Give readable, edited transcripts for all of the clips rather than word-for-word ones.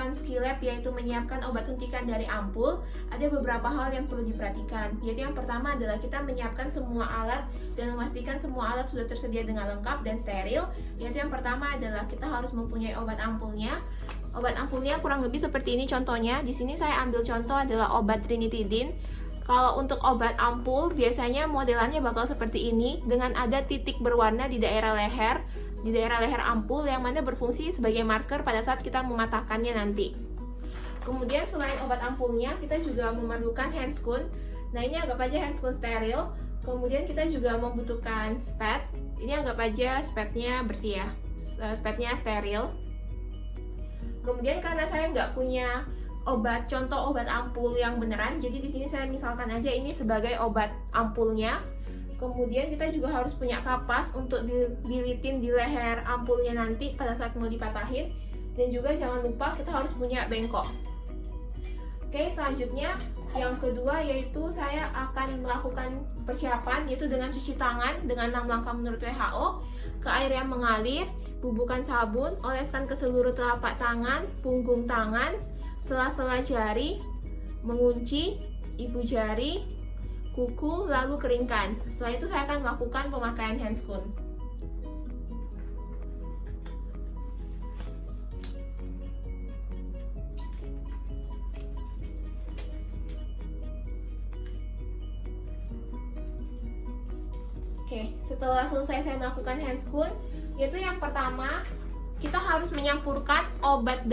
melakukan skill lab, yaitu menyiapkan obat suntikan dari ampul, ada beberapa hal yang perlu diperhatikan. Yaitu yang pertama adalah kita menyiapkan semua alat dan memastikan semua alat sudah tersedia dengan lengkap dan steril. Yaitu yang pertama adalah kita harus mempunyai obat ampulnya. Obat ampulnya kurang lebih seperti ini contohnya. Di sini saya ambil contoh adalah obat trinitidin. Kalau untuk obat ampul biasanya modelannya bakal seperti ini dengan ada titik berwarna di daerah leher ampul yang mana berfungsi sebagai marker pada saat kita mematahkannya nanti. Kemudian selain obat ampulnya, kita juga memerlukan handscoon. Nah, ini anggap aja handscoon steril. Kemudian kita juga membutuhkan spad. Ini anggap aja spadnya bersih ya, spadnya steril. Kemudian karena saya nggak punya contoh obat ampul yang beneran, jadi di sini saya misalkan aja ini sebagai obat ampulnya. Kemudian kita juga harus punya kapas untuk dililitin di leher ampulnya nanti pada saat mau dipatahin. Dan juga jangan lupa kita harus punya bengkok. Oke, selanjutnya yang kedua yaitu saya akan melakukan persiapan, yaitu dengan cuci tangan dengan 6 langkah menurut WHO, ke air yang mengalir, bubuhkan sabun, oleskan ke seluruh telapak tangan, punggung tangan, sela-sela jari, mengunci ibu jari, kuku, lalu keringkan. Setelah itu saya akan melakukan pemakaian handscoon. Oke, setelah selesai saya melakukan handscoon, yaitu yang pertama kita harus menyampurkan obat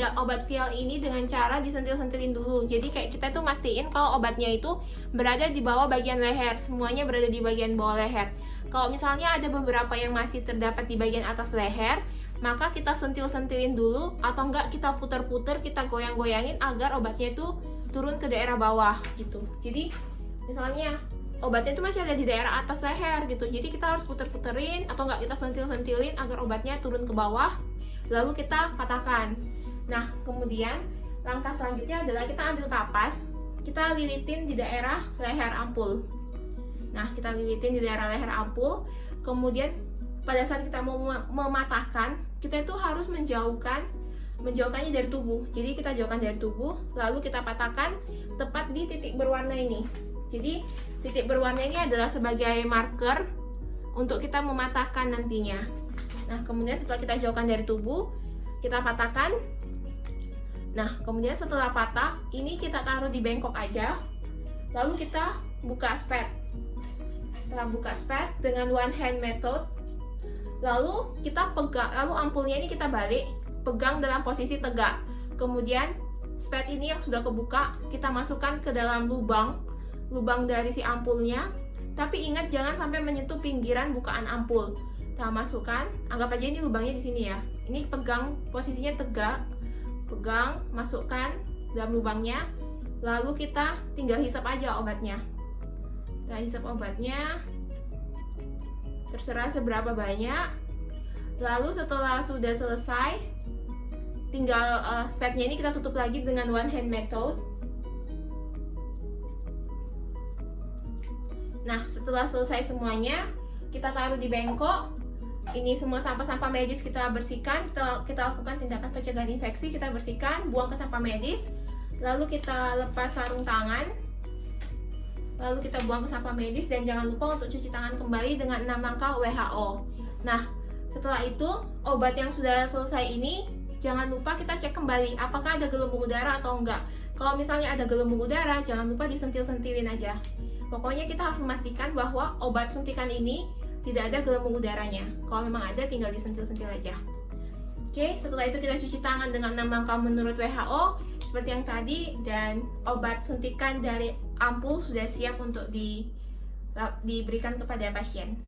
vial ini dengan cara disentil-sentilin dulu. Jadi kayak kita tuh mastiin kalau obatnya itu berada di bawah bagian leher, semuanya berada di bagian bawah leher. Kalau misalnya ada beberapa yang masih terdapat di bagian atas leher, maka kita sentil-sentilin dulu, atau enggak kita puter-puter, kita goyang-goyangin agar obatnya itu turun ke daerah bawah gitu. Jadi misalnya obatnya itu masih ada di daerah atas leher gitu, jadi kita harus puter-puterin atau enggak kita sentil-sentilin agar obatnya turun ke bawah, lalu kita patahkan. Nah, kemudian langkah selanjutnya adalah kita ambil kapas, kita lilitin di daerah leher ampul. Nah, kita lilitin di daerah leher ampul. Kemudian pada saat kita mau mematahkan, kita itu harus menjauhkannya dari tubuh. Jadi kita jauhkan dari tubuh, lalu kita patahkan tepat di titik berwarna ini. Jadi titik berwarna ini adalah sebagai marker untuk kita mematahkan nantinya. Nah, kemudian setelah kita jauhkan dari tubuh, kita patahkan. Nah, kemudian setelah patah, ini kita taruh di bengkok aja. Lalu kita buka spad. Setelah buka spad dengan one hand method, lalu kita pegang, lalu ampulnya ini kita balik, pegang dalam posisi tegak. Kemudian spad ini yang sudah kebuka, kita masukkan ke dalam lubang dari si ampulnya. Tapi ingat jangan sampai menyentuh pinggiran bukaan ampul. Kita masukkan, anggap aja ini lubangnya di sini ya. Ini pegang, posisinya tegak, pegang, masukkan dalam lubangnya. Lalu kita tinggal hisap aja obatnya. Kita hisap obatnya, terserah seberapa banyak. Lalu setelah sudah selesai, tinggal spadnya ini kita tutup lagi dengan one hand method. Nah, setelah selesai semuanya, kita taruh di bengkok. Ini semua sampah-sampah medis kita bersihkan, kita lakukan tindakan pencegahan infeksi, kita bersihkan, buang ke sampah medis, lalu kita lepas sarung tangan, lalu kita buang ke sampah medis, dan jangan lupa untuk cuci tangan kembali dengan 6 langkah WHO. Nah, setelah itu obat yang sudah selesai ini, jangan lupa kita cek kembali apakah ada gelembung udara atau enggak. Kalau misalnya ada gelembung udara, jangan lupa disentil-sentilin aja. Pokoknya kita harus memastikan bahwa obat suntikan ini tidak ada gelembung udaranya. Kalau memang ada, tinggal disentil-sentil aja. Oke, setelah itu kita cuci tangan dengan 6 langkah menurut WHO seperti yang tadi, dan obat suntikan dari ampul sudah siap untuk diberikan kepada pasien.